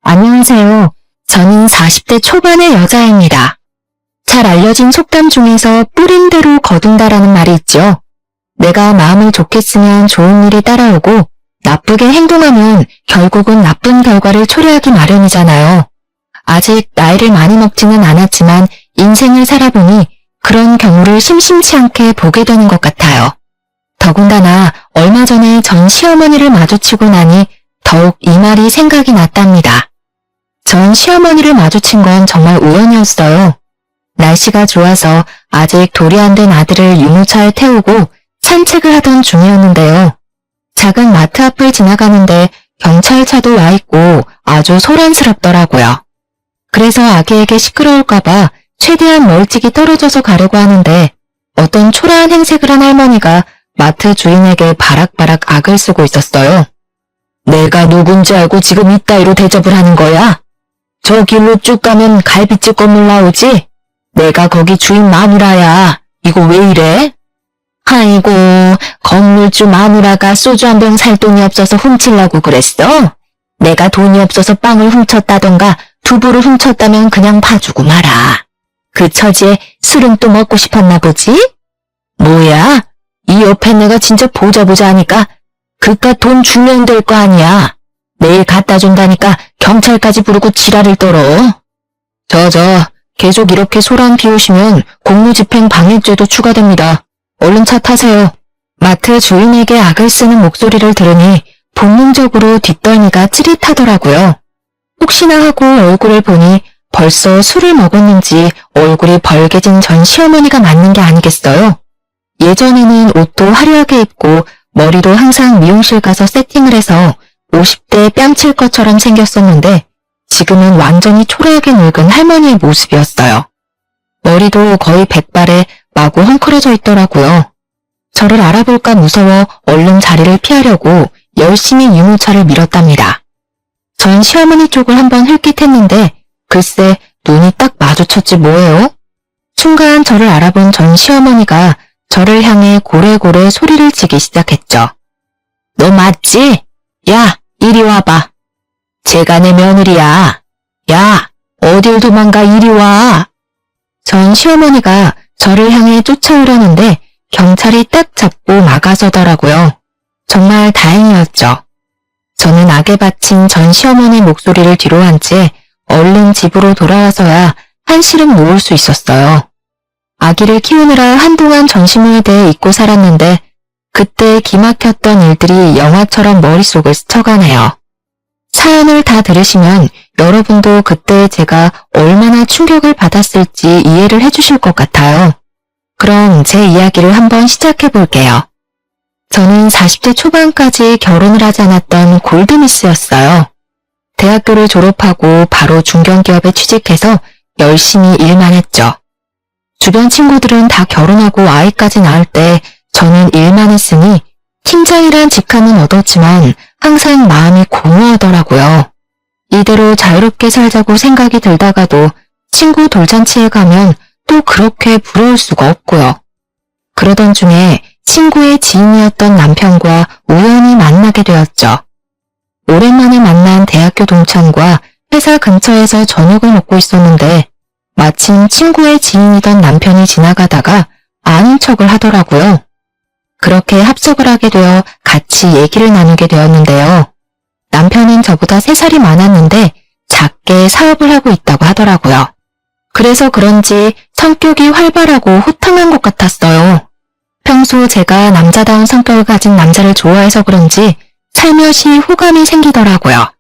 안녕하세요. 저는 40대 초반의 여자입니다. 잘 알려진 속담 중에서 뿌린 대로 거둔다라는 말이 있죠. 내가 마음을 좋게 쓰면 좋은 일이 따라오고 나쁘게 행동하면 결국은 나쁜 결과를 초래하기 마련이잖아요. 아직 나이를 많이 먹지는 않았지만 인생을 살아보니 그런 경우를 심심치 않게 보게 되는 것 같아요. 더군다나 얼마 전에 전 시어머니를 마주치고 나니 더욱 이 말이 생각이 났답니다. 전 시어머니를 마주친 건 정말 우연이었어요. 날씨가 좋아서 아직 돌이 안 된 아들을 유모차에 태우고 산책을 하던 중이었는데요. 작은 마트 앞을 지나가는데 경찰차도 와 있고 아주 소란스럽더라고요. 그래서 아기에게 시끄러울까봐 최대한 멀찍이 떨어져서 가려고 하는데 어떤 초라한 행색을 한 할머니가 마트 주인에게 바락바락 악을 쓰고 있었어요. 내가 누군지 알고 지금 이따위로 대접을 하는 거야? 저 길로 쭉 가면 갈비집 건물 나오지? 내가 거기 주인 마누라야. 이거 왜 이래? 아이고, 건물주 마누라가 소주 한 병 살 돈이 없어서 훔치려고 그랬어? 내가 돈이 없어서 빵을 훔쳤다던가 두부를 훔쳤다면 그냥 봐주고 말아. 그 처지에 술은 또 먹고 싶었나 보지? 뭐야? 이 옆에 내가 진짜 보자 하니까 그깟 돈 주면 될 거 아니야. 내일 갖다 준다니까 경찰까지 부르고 지랄을 떨어. 계속 이렇게 소란 피우시면 공무집행 방해죄도 추가됩니다. 얼른 차 타세요. 마트 주인에게 악을 쓰는 목소리를 들으니 본능적으로 뒷덜미가 찌릿하더라고요. 혹시나 하고 얼굴을 보니 벌써 술을 먹었는지 얼굴이 벌개진 전 시어머니가 맞는 게 아니겠어요? 예전에는 옷도 화려하게 입고 머리도 항상 미용실 가서 세팅을 해서 50대 뺨칠 것처럼 생겼었는데 지금은 완전히 초라하게 늙은 할머니의 모습이었어요. 머리도 거의 백발에 마구 헝클어져 있더라고요. 저를 알아볼까 무서워 얼른 자리를 피하려고 열심히 유모차를 밀었답니다. 전 시어머니 쪽을 한번 흘깃했는데 글쎄 눈이 딱 마주쳤지 뭐예요? 순간 저를 알아본 전 시어머니가 저를 향해 고래고래 소리를 치기 시작했죠. 너 맞지? 야, 이리 와봐. 제가 내 며느리야. 야, 어딜 도망가 이리 와. 전 시어머니가 저를 향해 쫓아오려는데 경찰이 딱 잡고 막아서더라고요. 정말 다행이었죠. 저는 악에 바친 전 시어머니 목소리를 뒤로 한 채 얼른 집으로 돌아와서야 한시름 놓을 수 있었어요. 아기를 키우느라 한동안 전시모에 대해 잊고 살았는데 그때 기막혔던 일들이 영화처럼 머릿속을 스쳐가네요. 사연을 다 들으시면 여러분도 그때 제가 얼마나 충격을 받았을지 이해를 해주실 것 같아요. 그럼 제 이야기를 한번 시작해 볼게요. 저는 40대 초반까지 결혼을 하지 않았던 골드미스였어요. 대학교를 졸업하고 바로 중견기업에 취직해서 열심히 일만 했죠. 주변 친구들은 다 결혼하고 아이까지 낳을 때 저는 일만 했으니 팀장이란 직함은 얻었지만 항상 마음이 공허하더라고요. 이대로 자유롭게 살자고 생각이 들다가도 친구 돌잔치에 가면 또 그렇게 부러울 수가 없고요. 그러던 중에 친구의 지인이었던 남편과 우연히 만나게 되었죠. 오랜만에 만난 대학교 동창과 회사 근처에서 저녁을 먹고 있었는데 마침 친구의 지인이던 남편이 지나가다가 아는 척을 하더라고요. 그렇게 합석을 하게 되어 같이 얘기를 나누게 되었는데요. 남편은 저보다 3살이 많았는데 작게 사업을 하고 있다고 하더라고요. 그래서 그런지 성격이 활발하고 호탕한 것 같았어요. 평소 제가 남자다운 성격을 가진 남자를 좋아해서 그런지 살며시 호감이 생기더라고요.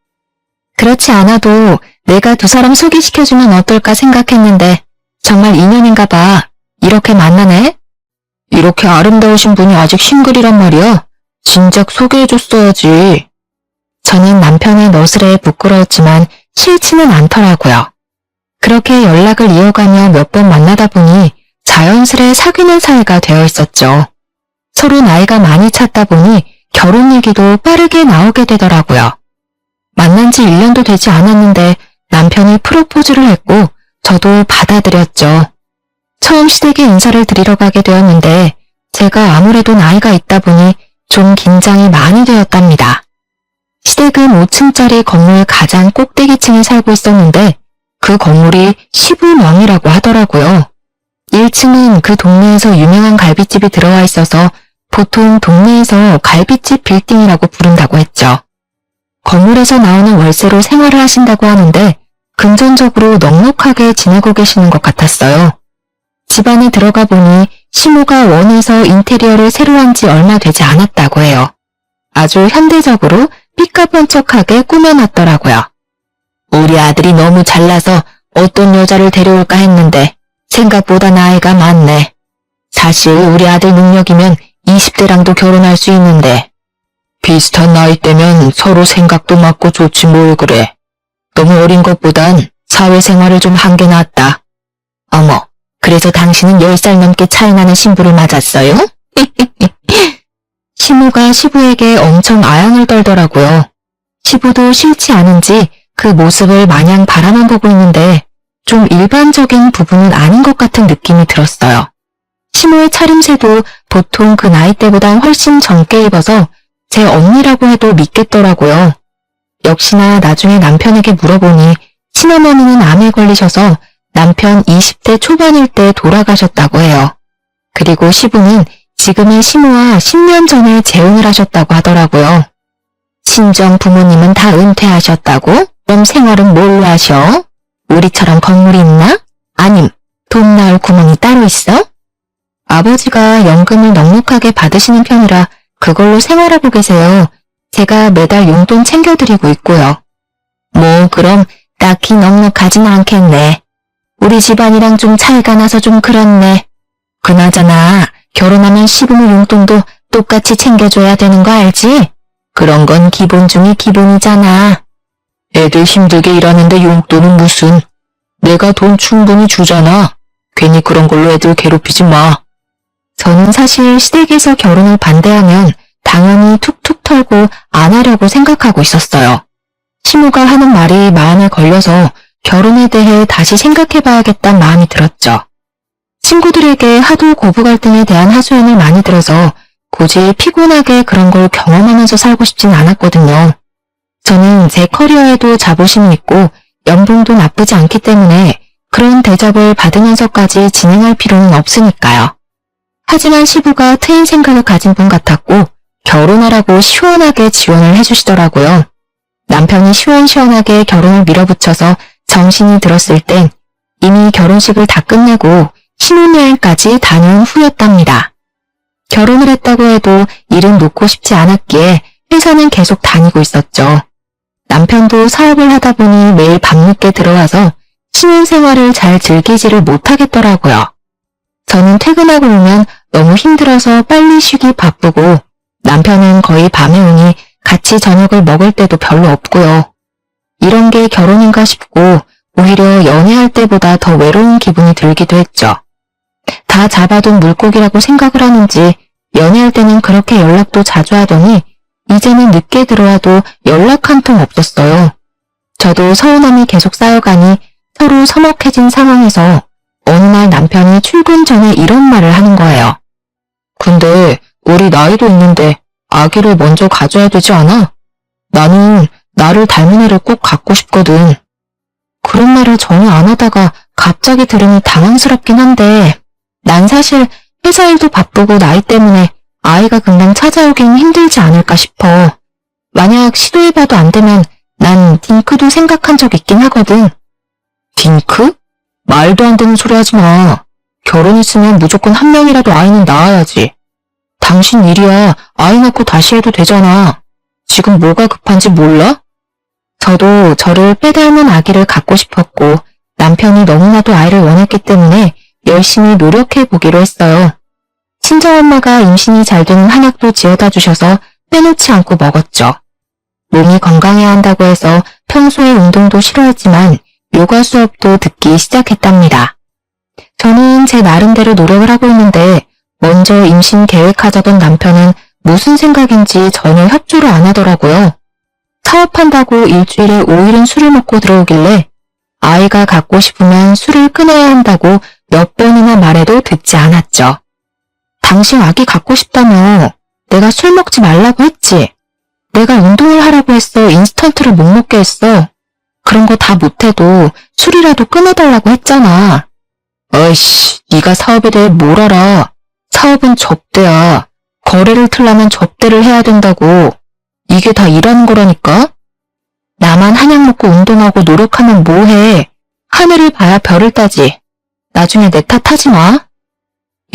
그렇지 않아도 내가 두 사람 소개시켜주면 어떨까 생각했는데 정말 인연인가 봐. 이렇게 만나네? 이렇게 아름다우신 분이 아직 싱글이란 말이야? 진작 소개해줬어야지. 저는 남편의 너스레에 부끄러웠지만 싫지는 않더라고요. 그렇게 연락을 이어가며 몇 번 만나다 보니 자연스레 사귀는 사이가 되어 있었죠. 서로 나이가 많이 찼다 보니 결혼 얘기도 빠르게 나오게 되더라고요. 만난 지 1년도 되지 않았는데 남편이 프로포즈를 했고 저도 받아들였죠. 처음 시댁에 인사를 드리러 가게 되었는데 제가 아무래도 나이가 있다 보니 좀 긴장이 많이 되었답니다. 시댁은 5층짜리 건물 가장 꼭대기층에 살고 있었는데 그 건물이 시부명이라고 하더라고요. 1층은 그 동네에서 유명한 갈비집이 들어와 있어서 보통 동네에서 갈비집 빌딩이라고 부른다고 했죠. 건물에서 나오는 월세로 생활을 하신다고 하는데 금전적으로 넉넉하게 지내고 계시는 것 같았어요. 집 안에 들어가 보니 시모가 원해서 인테리어를 새로 한 지 얼마 되지 않았다고 해요. 아주 현대적으로 삐까번쩍하게 꾸며놨더라고요. 우리 아들이 너무 잘나서 어떤 여자를 데려올까 했는데 생각보다 나이가 많네. 사실 우리 아들 능력이면 20대랑도 결혼할 수 있는데 비슷한 나이대면 서로 생각도 맞고 좋지 뭘 그래. 너무 어린 것보단 사회생활을 좀 한 게 낫다. 어머, 그래서 당신은 10살 넘게 차이 나는 신부를 맞았어요? 시모가 시부에게 엄청 아양을 떨더라고요. 시부도 싫지 않은지 그 모습을 마냥 바라만 보고 있는데 좀 일반적인 부분은 아닌 것 같은 느낌이 들었어요. 시모의 차림새도 보통 그 나이대보다 훨씬 젊게 입어서 제 언니라고 해도 믿겠더라고요. 역시나 나중에 남편에게 물어보니 친어머니는 암에 걸리셔서 남편 20대 초반일 때 돌아가셨다고 해요. 그리고 시부는 지금의 시모와 10년 전에 재혼을 하셨다고 하더라고요. 친정 부모님은 다 은퇴하셨다고? 그럼 생활은 뭘로 하셔? 우리처럼 건물이 있나? 아님 돈 나올 구멍이 따로 있어? 아버지가 연금을 넉넉하게 받으시는 편이라 그걸로 생활하고 계세요. 제가 매달 용돈 챙겨드리고 있고요. 뭐 그럼 딱히 넉넉하진 않겠네. 우리 집안이랑 좀 차이가 나서 좀 그렇네. 그나저나 결혼하면 시부모 용돈도 똑같이 챙겨줘야 되는 거 알지? 그런 건 기본 중에 기본이잖아. 애들 힘들게 일하는데 용돈은 무슨. 내가 돈 충분히 주잖아. 괜히 그런 걸로 애들 괴롭히지 마. 저는 사실 시댁에서 결혼을 반대하면 당연히 툭툭 털고 안 하려고 생각하고 있었어요. 시모가 하는 말이 마음에 걸려서 결혼에 대해 다시 생각해봐야겠다는 마음이 들었죠. 친구들에게 하도 고부 갈등에 대한 하소연을 많이 들어서 굳이 피곤하게 그런 걸 경험하면서 살고 싶진 않았거든요. 저는 제 커리어에도 자부심이 있고 연봉도 나쁘지 않기 때문에 그런 대접을 받으면서까지 진행할 필요는 없으니까요. 하지만 시부가 트인 생각을 가진 분 같았고 결혼하라고 시원하게 지원을 해주시더라고요. 남편이 시원시원하게 결혼을 밀어붙여서 정신이 들었을 땐 이미 결혼식을 다 끝내고 신혼여행까지 다녀온 후였답니다. 결혼을 했다고 해도 일은 놓고 싶지 않았기에 회사는 계속 다니고 있었죠. 남편도 사업을 하다 보니 매일 밤늦게 들어와서 신혼생활을 잘 즐기지를 못하겠더라고요. 저는 퇴근하고 오면 너무 힘들어서 빨리 쉬기 바쁘고 남편은 거의 밤에 오니 같이 저녁을 먹을 때도 별로 없고요. 이런 게 결혼인가 싶고 오히려 연애할 때보다 더 외로운 기분이 들기도 했죠. 다 잡아둔 물고기라고 생각을 하는지 연애할 때는 그렇게 연락도 자주 하더니 이제는 늦게 들어와도 연락 한 통 없었어요. 저도 서운함이 계속 쌓여가니 서로 서먹해진 상황에서 어느 날 남편이 출근 전에 이런 말을 하는 거예요. 근데 우리 나이도 있는데 아기를 먼저 가져야 되지 않아? 나는 나를 닮은 애를 꼭 갖고 싶거든. 그런 말을 전혀 안 하다가 갑자기 들으니 당황스럽긴 한데 난 사실 회사 일도 바쁘고 나이 때문에 아이가 금방 찾아오긴 힘들지 않을까 싶어. 만약 시도해봐도 안 되면 난 딩크도 생각한 적 있긴 하거든. 딩크? 말도 안 되는 소리 하지 마. 결혼했으면 무조건 한 명이라도 아이는 낳아야지. 당신 일이야. 아이 낳고 다시 해도 되잖아. 지금 뭐가 급한지 몰라? 저도 저를 빼닮은 아기를 갖고 싶었고 남편이 너무나도 아이를 원했기 때문에 열심히 노력해보기로 했어요. 친정엄마가 임신이 잘 되는 한약도 지어다 주셔서 빼놓지 않고 먹었죠. 몸이 건강해야 한다고 해서 평소에 운동도 싫어했지만 요가 수업도 듣기 시작했답니다. 저는 제 나름대로 노력을 하고 있는데 먼저 임신 계획하자던 남편은 무슨 생각인지 전혀 협조를 안 하더라고요. 사업한다고 일주일에 5일은 술을 먹고 들어오길래 아이가 갖고 싶으면 술을 끊어야 한다고 몇 번이나 말해도 듣지 않았죠. 당신 아기 갖고 싶다며 내가 술 먹지 말라고 했지. 내가 운동을 하라고 했어. 인스턴트를 못 먹게 했어. 그런 거 다 못해도 술이라도 끊어달라고 했잖아. 어이씨, 네가 사업에 대해 뭘 알아. 사업은 접대야. 거래를 틀려면 접대를 해야 된다고. 이게 다 일하는 거라니까? 나만 한약 먹고 운동하고 노력하면 뭐해. 하늘을 봐야 별을 따지. 나중에 내 탓하지 마.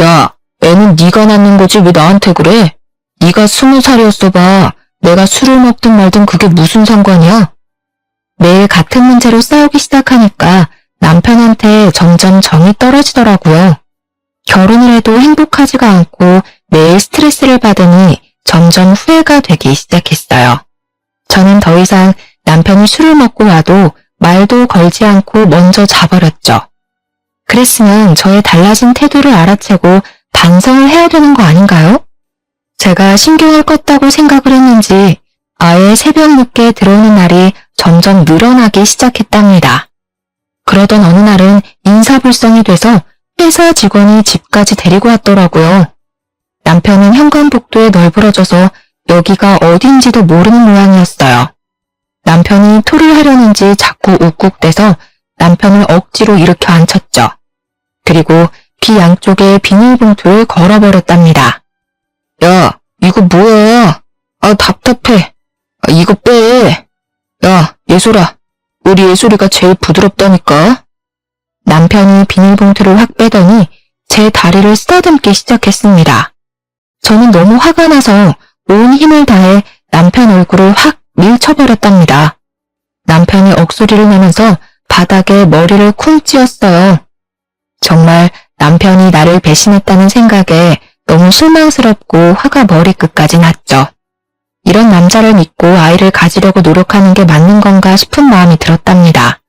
야, 애는 네가 낳는 거지 왜 나한테 그래? 네가 20살이었어 봐. 내가 술을 먹든 말든 그게 무슨 상관이야? 매일 같은 문제로 싸우기 시작하니까 남편한테 점점 정이 떨어지더라고요. 결혼을 해도 행복하지가 않고 매일 스트레스를 받으니 점점 후회가 되기 시작했어요. 저는 더 이상 남편이 술을 먹고 와도 말도 걸지 않고 먼저 자버렸죠. 그랬으면 저의 달라진 태도를 알아채고 반성을 해야 되는 거 아닌가요? 제가 신경을 껐다고 생각을 했는지 아예 새벽 늦게 들어오는 날이 점점 늘어나기 시작했답니다. 그러던 어느 날은 인사불성이 돼서 회사 직원이 집까지 데리고 왔더라고요. 남편은 현관복도에 널브러져서 여기가 어딘지도 모르는 모양이었어요. 남편이 토를 하려는지 자꾸 욱욱대서 남편을 억지로 일으켜 앉혔죠. 그리고 귀 양쪽에 비닐봉투를 걸어버렸답니다. 야, 이거 뭐야? 아, 답답해. 아, 이거 빼. 야, 예솔아. 우리 예솔이가 제일 부드럽다니까. 남편이 비닐봉투를 확 빼더니 제 다리를 쓰다듬기 시작했습니다. 저는 너무 화가 나서 온 힘을 다해 남편 얼굴을 확 밀쳐버렸답니다. 남편이 억소리를 내면서 바닥에 머리를 쿵 찧었어요. 정말 남편이 나를 배신했다는 생각에 너무 실망스럽고 화가 머리끝까지 났죠. 이런 남자를 믿고 아이를 가지려고 노력하는 게 맞는 건가 싶은 마음이 들었답니다.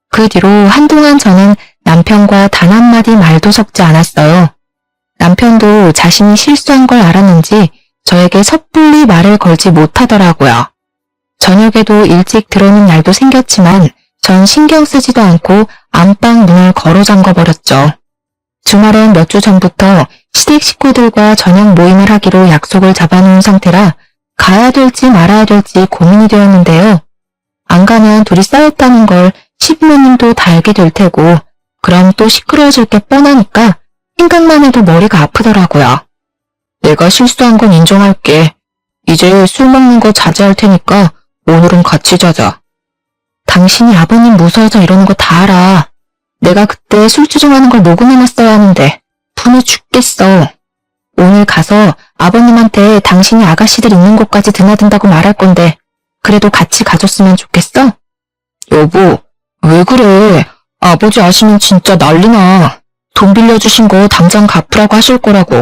그 뒤로 한동안 저는 남편과 단 한마디 말도 섞지 않았어요. 남편도 자신이 실수한 걸 알았는지 저에게 섣불리 말을 걸지 못하더라고요. 저녁에도 일찍 들어오는 날도 생겼지만 전 신경 쓰지도 않고 안방 문을 걸어 잠궈버렸죠. 주말엔 몇 주 전부터 시댁 식구들과 저녁 모임을 하기로 약속을 잡아놓은 상태라 가야 될지 말아야 될지 고민이 되었는데요. 안 가면 둘이 싸웠다는 걸 시부모님도 다 알게 될 테고 그럼 또 시끄러워질 게 뻔하니까 생각만 해도 머리가 아프더라고요. 내가 실수한 건 인정할게. 이제 술 먹는 거 자제할 테니까 오늘은 같이 자자. 당신이 아버님 무서워서 이러는 거 다 알아. 내가 그때 술 주정하는 걸 녹음해놨어야 하는데 분해 죽겠어. 오늘 가서 아버님한테 당신이 아가씨들 있는 곳까지 드나든다고 말할 건데 그래도 같이 가줬으면 좋겠어? 여보, 왜 그래? 아버지 아시면 진짜 난리나. 돈 빌려주신 거 당장 갚으라고 하실 거라고.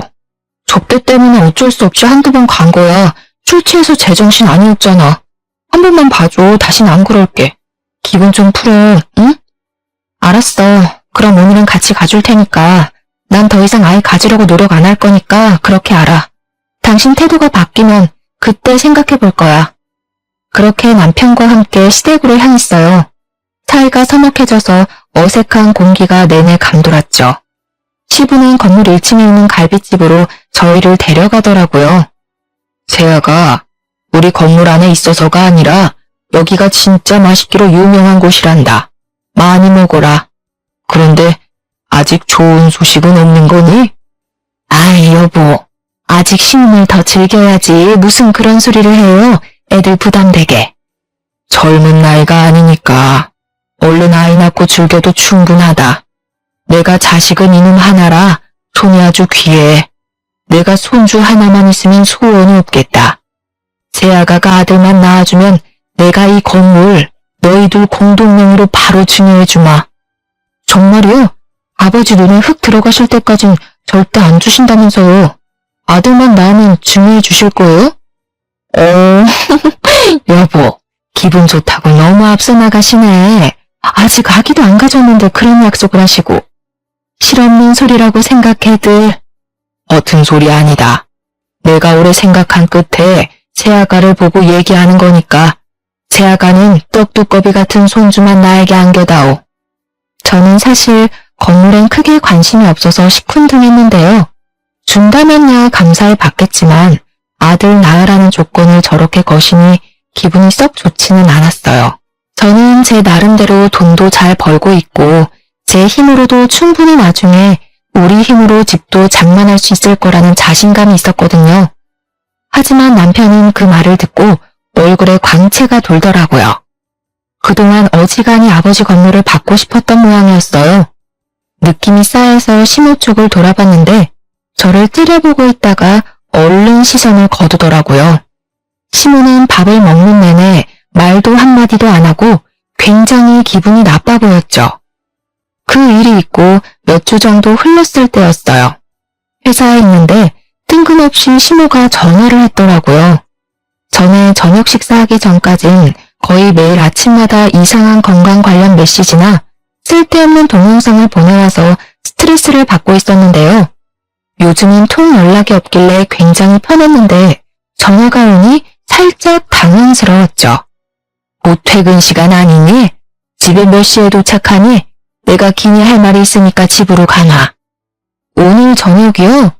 접대 때문에 어쩔 수 없이 한두 번 간 거야. 술 취해서 제정신 아니었잖아. 한 번만 봐줘. 다신 안 그럴게. 기분 좀 풀어, 응? 알았어. 그럼 오늘은 같이 가줄 테니까. 난 더 이상 아이 가지려고 노력 안 할 거니까 그렇게 알아. 당신 태도가 바뀌면 그때 생각해 볼 거야. 그렇게 남편과 함께 시댁으로 향했어요. 사이가 서먹해져서 어색한 공기가 내내 감돌았죠. 시부는 건물 1층에 있는 갈비집으로 저희를 데려가더라고요. 세아가 우리 건물 안에 있어서가 아니라 여기가 진짜 맛있기로 유명한 곳이란다. 많이 먹어라. 그런데 아직 좋은 소식은 없는 거니? 아이 여보, 아직 신혼을 더 즐겨야지 무슨 그런 소리를 해요. 애들 부담되게. 젊은 나이가 아니니까 얼른 아이 낳고 즐겨도 충분하다. 내가 자식은 이놈 하나라 손이 아주 귀해. 내가 손주 하나만 있으면 소원이 없겠다. 새아가가 아들만 낳아주면 내가 이 건물 너희들 공동명의로 바로 증여해주마. 정말이요? 아버지 눈에 흙 들어가실 때까진 절대 안 주신다면서요. 아들만 낳으면 증여해 주실 거예요? 여보, 기분 좋다고 너무 앞서 나가시네. 아직 아기도 안 가졌는데 그런 약속을 하시고. 실없는 소리라고 생각해들. 어튼 소리 아니다. 내가 오래 생각한 끝에 새아가를 보고 얘기하는 거니까 새아가는 떡두꺼비 같은 손주만 나에게 안겨다오. 저는 사실 건물엔 크게 관심이 없어서 시큰둥했는데요. 준다면야 감사히 받겠지만 아들 낳으라는 조건을 저렇게 거시니 기분이 썩 좋지는 않았어요. 저는 제 나름대로 돈도 잘 벌고 있고 제 힘으로도 충분히 나중에 우리 힘으로 집도 장만할 수 있을 거라는 자신감이 있었거든요. 하지만 남편은 그 말을 듣고 얼굴에 광채가 돌더라고요. 그동안 어지간히 아버지 건물을 받고 싶었던 모양이었어요. 느낌이 싸해서 시모 쪽을 돌아봤는데 저를 찌려보고 있다가 얼른 시선을 거두더라고요. 시모는 밥을 먹는 내내 말도 한마디도 안 하고 굉장히 기분이 나빠 보였죠. 그 일이 있고 몇 주 정도 흘렀을 때였어요. 회사에 있는데 뜬금없이 시모가 전화를 했더라고요. 전에 저녁 식사하기 전까진 거의 매일 아침마다 이상한 건강 관련 메시지나 쓸데없는 동영상을 보내와서 스트레스를 받고 있었는데요. 요즘은 통 연락이 없길래 굉장히 편했는데 전화가 오니 살짝 당황스러웠죠. 곧 퇴근 시간 아니니? 집에 몇 시에 도착하니? 내가 기니 할 말이 있으니까 집으로 가나. 오늘 저녁이요?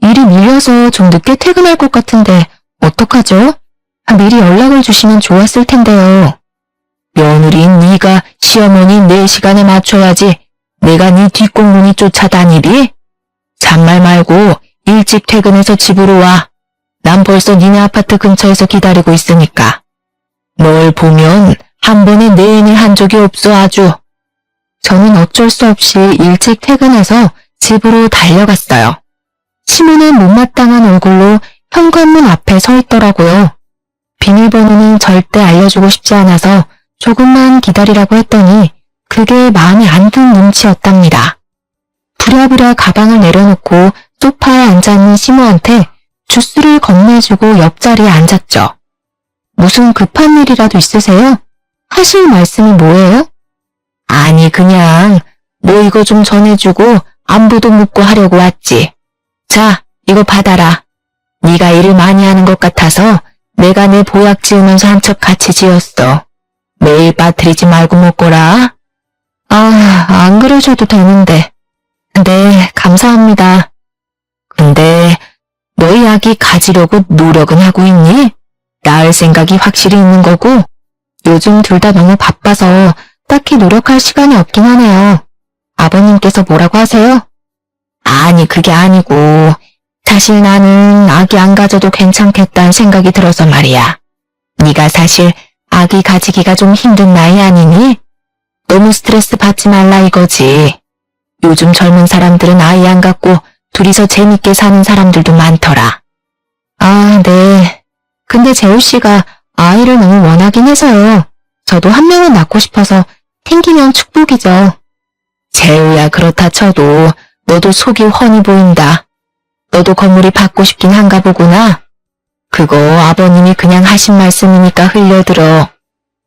일이 밀려서 좀 늦게 퇴근할 것 같은데 어떡하죠? 미리 연락을 주시면 좋았을 텐데요. 며느리인 네가 시어머니 내 시간에 맞춰야지. 내가 네 뒷공문이 쫓아다니리? 잔말 말고 일찍 퇴근해서 집으로 와. 난 벌써 니네 아파트 근처에서 기다리고 있으니까. 널 보면 한 번에 내내 한 적이 없어 아주. 저는 어쩔 수 없이 일찍 퇴근해서 집으로 달려갔어요. 시모는 못마땅한 얼굴로 현관문 앞에 서 있더라고요. 비밀번호는 절대 알려주고 싶지 않아서 조금만 기다리라고 했더니 그게 마음에 안 든 눈치였답니다. 부랴부랴 가방을 내려놓고 소파에 앉아있는 시모한테 주스를 건네주고 옆자리에 앉았죠. 무슨 급한 일이라도 있으세요? 하실 말씀이 뭐예요? 아니 그냥 뭐 이거 좀 전해주고 안부도 묻고 하려고 왔지. 자, 이거 받아라. 네가 일을 많이 하는 것 같아서 내가 내 보약 지으면서 한 첩 같이 지었어. 매일 빠뜨리지 말고 먹거라. 아, 안 그러셔도 되는데. 네, 감사합니다. 근데 너희 아기 가지려고 노력은 하고 있니? 낳을 생각이 확실히 있는 거고 요즘 둘 다 너무 바빠서 딱히 노력할 시간이 없긴 하네요. 아버님께서 뭐라고 하세요? 아니 그게 아니고 사실 나는 아기 안 가져도 괜찮겠다는 생각이 들어서 말이야. 네가 사실 아기 가지기가 좀 힘든 나이 아니니? 너무 스트레스 받지 말라 이거지. 요즘 젊은 사람들은 아이 안 갖고 둘이서 재밌게 사는 사람들도 많더라. 아, 네. 근데 재우 씨가 아이를 너무 원하긴 해서요. 저도 한 명은 낳고 싶어서 생기면 축복이죠. 재우야 그렇다 쳐도 너도 속이 훤히 보인다. 너도 건물이 받고 싶긴 한가 보구나. 그거 아버님이 그냥 하신 말씀이니까 흘려들어.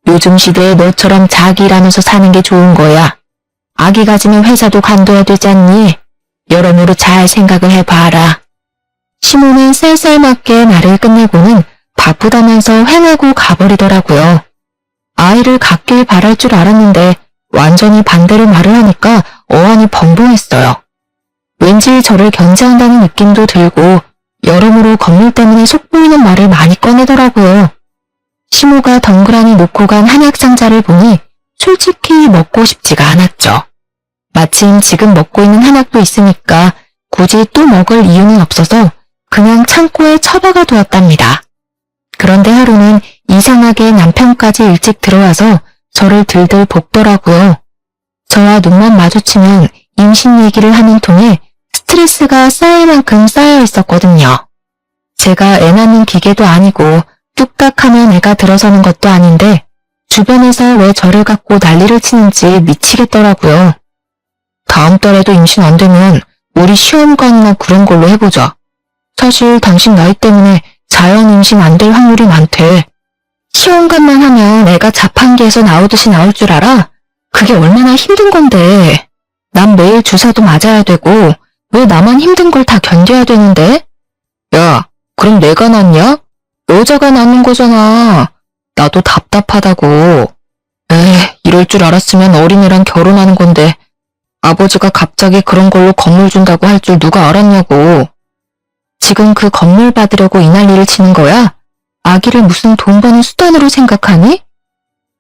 요즘 시대에 너처럼 자기 일하면서 사는 게 좋은 거야. 아기 가지면 회사도 관둬야 되지 않니? 여러모로 잘 생각을 해봐라. 시모는 쌀쌀맞게 말을 끝내고는 바쁘다면서 횡하고 가버리더라고요. 아이를 갖길 바랄 줄 알았는데 완전히 반대로 말을 하니까 어안이 벙벙했어요. 왠지 저를 견제한다는 느낌도 들고 여러모로 건물 때문에 속보이는 말을 많이 꺼내더라고요. 시모가 덩그러니 놓고 간 한약 상자를 보니 솔직히 먹고 싶지가 않았죠. 마침 지금 먹고 있는 한약도 있으니까 굳이 또 먹을 이유는 없어서 그냥 창고에 처박아 두었답니다. 그런데 하루는 이상하게 남편까지 일찍 들어와서 저를 들들 볶더라고요. 저와 눈만 마주치면 임신 얘기를 하는 통에 스트레스가 쌓일 만큼 쌓여 있었거든요. 제가 애 낳는 기계도 아니고 뚝딱하면 애가 들어서는 것도 아닌데 주변에서 왜 저를 갖고 난리를 치는지 미치겠더라고요. 다음 달에도 임신 안 되면 우리 시험관이나 그런 걸로 해보자. 사실 당신 나이 때문에 자연 임신 안 될 확률이 많대. 시험관만 하면 애가 자판기에서 나오듯이 나올 줄 알아? 그게 얼마나 힘든 건데. 난 매일 주사도 맞아야 되고 왜 나만 힘든 걸 다 견뎌야 되는데? 야, 그럼 내가 낫냐? 여자가 낳는 거잖아. 나도 답답하다고. 에이, 이럴 줄 알았으면 어린애랑 결혼하는 건데 아버지가 갑자기 그런 걸로 건물 준다고 할 줄 누가 알았냐고. 지금 그 건물 받으려고 이 난리를 치는 거야? 아기를 무슨 돈 버는 수단으로 생각하니?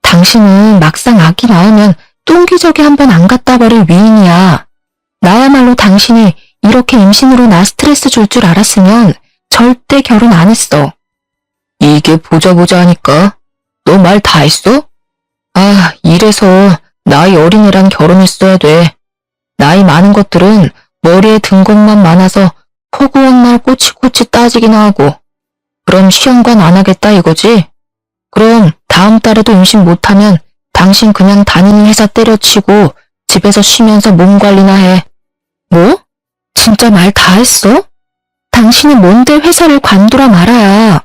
당신은 막상 아기 낳으면 똥기저귀 한 번 안 갖다 버릴 위인이야. 나야말로 당신이 이렇게 임신으로 나 스트레스 줄 줄 알았으면 절대 결혼 안 했어. 이게 보자 하니까 너 말 다 했어? 아, 이래서 나이 어린 애랑 결혼했어야 돼. 나이 많은 것들은 머리에 든 것만 많아서 허구한 말 꼬치꼬치 따지기나 하고. 그럼 시험관 안 하겠다 이거지? 그럼 다음 달에도 임신 못하면 당신 그냥 다니는 회사 때려치고 집에서 쉬면서 몸 관리나 해. 뭐? 진짜 말 다 했어? 당신이 뭔데 회사를 관두라 말아야.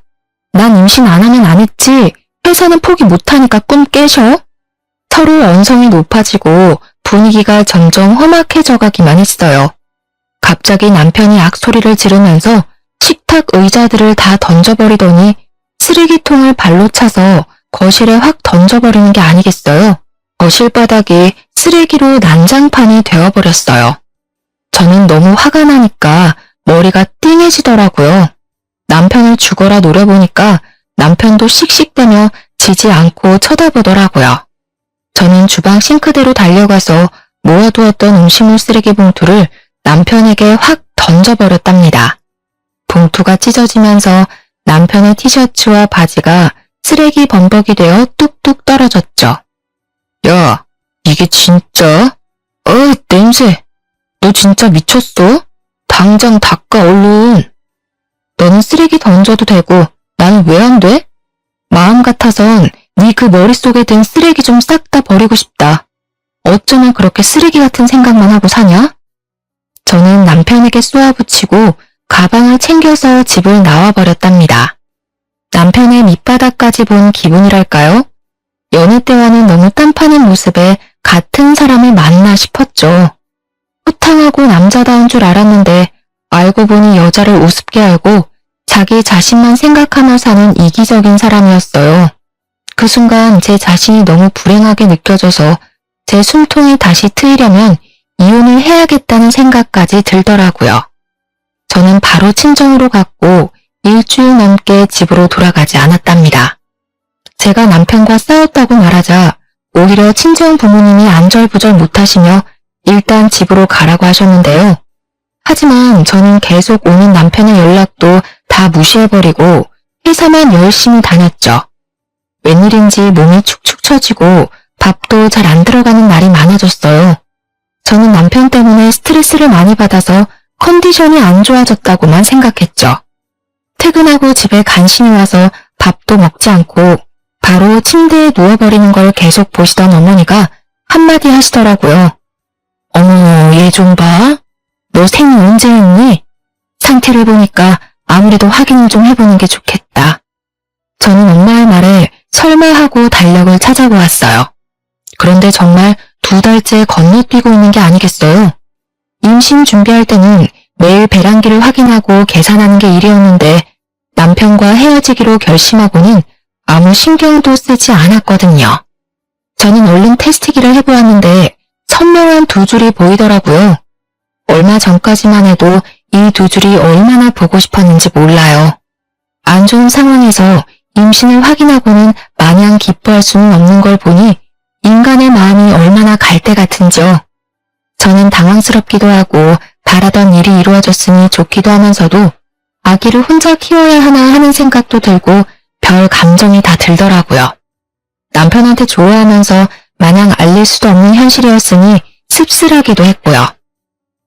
난 임신 안 하면 안 했지. 회사는 포기 못하니까 꿈 깨셔? 서로 언성이 높아지고 분위기가 점점 험악해져 가기만 했어요. 갑자기 남편이 악소리를 지르면서 식탁 의자들을 다 던져버리더니 쓰레기통을 발로 차서 거실에 확 던져버리는 게 아니겠어요? 거실 바닥이 쓰레기로 난장판이 되어버렸어요. 저는 너무 화가 나니까 머리가 띵해지더라고요. 남편을 죽어라 노려보니까 남편도 씩씩대며 지지 않고 쳐다보더라고요. 저는 주방 싱크대로 달려가서 모아두었던 음식물 쓰레기 봉투를 남편에게 확 던져버렸답니다. 봉투가 찢어지면서 남편의 티셔츠와 바지가 쓰레기 범벅이 되어 뚝뚝 떨어졌죠. 야, 이게 진짜? 냄새. 너 진짜 미쳤어? 당장 닦아 얼른. 너는 쓰레기 던져도 되고 나는 왜 안 돼? 마음 같아선 네 그 머릿속에 든 쓰레기 좀 싹 다 버리고 싶다. 어쩌면 그렇게 쓰레기 같은 생각만 하고 사냐? 저는 남편에게 쏘아붙이고 가방을 챙겨서 집을 나와버렸답니다. 남편의 밑바닥까지 본 기분이랄까요? 연애 때와는 너무 딴판인 모습에 같은 사람을 만나 싶었죠. 호탕하고 남자다운 줄 알았는데 알고 보니 여자를 우습게 알고 자기 자신만 생각하며 사는 이기적인 사람이었어요. 그 순간 제 자신이 너무 불행하게 느껴져서 제 숨통이 다시 트이려면 이혼을 해야겠다는 생각까지 들더라고요. 저는 바로 친정으로 갔고 일주일 넘게 집으로 돌아가지 않았답니다. 제가 남편과 싸웠다고 말하자 오히려 친정 부모님이 안절부절 못하시며 일단 집으로 가라고 하셨는데요. 하지만 저는 계속 오는 남편의 연락도 다 무시해버리고 회사만 열심히 다녔죠. 웬일인지 몸이 축축 처지고 밥도 잘 안 들어가는 날이 많아졌어요. 저는 남편 때문에 스트레스를 많이 받아서 컨디션이 안 좋아졌다고만 생각했죠. 퇴근하고 집에 간신히 와서 밥도 먹지 않고 바로 침대에 누워버리는 걸 계속 보시던 어머니가 한마디 하시더라고요. 어머, 얘 좀 봐. 너 생리 언제 했니? 상태를 보니까 아무래도 확인을 좀 해보는 게 좋겠다. 저는 엄마의 말에 설마 하고 달력을 찾아보았어요. 그런데 정말 2달째 건너뛰고 있는 게 아니겠어요? 임신 준비할 때는 매일 배란기를 확인하고 계산하는 게 일이었는데 남편과 헤어지기로 결심하고는 아무 신경도 쓰지 않았거든요. 저는 얼른 테스트기를 해보았는데 선명한 2줄이 보이더라고요. 얼마 전까지만 해도 이 2줄이 얼마나 보고 싶었는지 몰라요. 안 좋은 상황에서 임신을 확인하고는 마냥 기뻐할 수는 없는 걸 보니 인간의 마음이 얼마나 갈대 같은지요. 저는 당황스럽기도 하고 바라던 일이 이루어졌으니 좋기도 하면서도 아기를 혼자 키워야 하나 하는 생각도 들고 별 감정이 다 들더라고요. 남편한테 좋아하면서 마냥 알릴 수도 없는 현실이었으니 씁쓸하기도 했고요.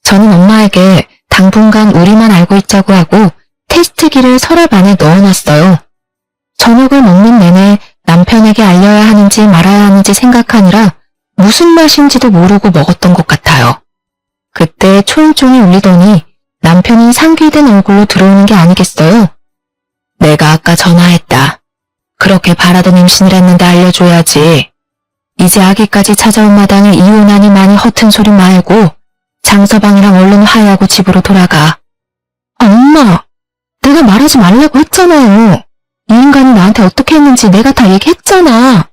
저는 엄마에게 당분간 우리만 알고 있자고 하고 테스트기를 서랍 안에 넣어놨어요. 저녁을 먹는 내내 남편에게 알려야 하는지 말아야 하는지 생각하느라 무슨 맛인지도 모르고 먹었던 것 같아요. 그때 초인종이 울리더니 남편이 상기된 얼굴로 들어오는 게 아니겠어요? 내가 아까 전화했다. 그렇게 바라던 임신을 했는데 알려줘야지. 이제 아기까지 찾아온 마당에 이혼하니 많이 허튼 소리 말고 장서방이랑 얼른 화해하고 집으로 돌아가. 엄마, 내가 말하지 말라고 했잖아요. 이 인간이 나한테 어떻게 했는지 내가 다 얘기했잖아.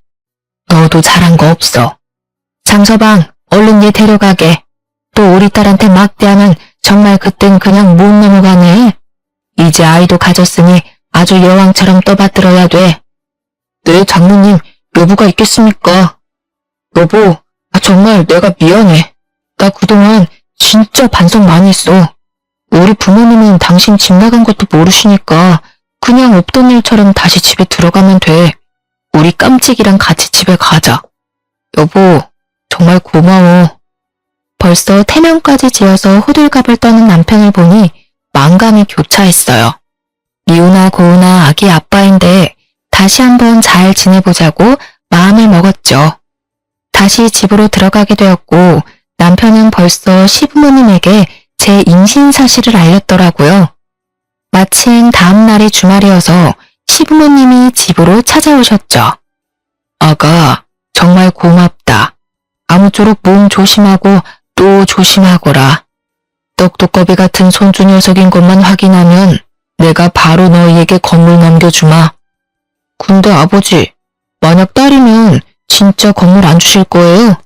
너도 잘한 거 없어. 장서방, 얼른 얘 데려가게. 또 우리 딸한테 막대하면 정말 그땐 그냥 못 넘어가네. 이제 아이도 가졌으니 아주 여왕처럼 떠받들어야 돼. 네, 장모님, 여보가 있겠습니까? 여보, 정말 내가 미안해. 나 그동안 진짜 반성 많이 했어. 우리 부모님은 당신 집 나간 것도 모르시니까 그냥 없던 일처럼 다시 집에 들어가면 돼. 우리 깜찍이랑 같이 집에 가자. 여보, 정말 고마워. 벌써 태명까지 지어서 호들갑을 떠는 남편을 보니 만감이 교차했어요. 미우나 고우나 아기 아빠인데 다시 한번 잘 지내보자고 마음을 먹었죠. 다시 집으로 들어가게 되었고 남편은 벌써 시부모님에게 제 임신 사실을 알렸더라고요. 마침 다음 날이 주말이어서 시부모님이 집으로 찾아오셨죠. 아가, 정말 고맙다. 아무쪼록 몸 조심하고 또 조심하거라. 떡두꺼비 같은 손주 녀석인 것만 확인하면 내가 바로 너희에게 건물 넘겨주마. 근데 아버지, 만약 딸이면 진짜 건물 안 주실 거예요?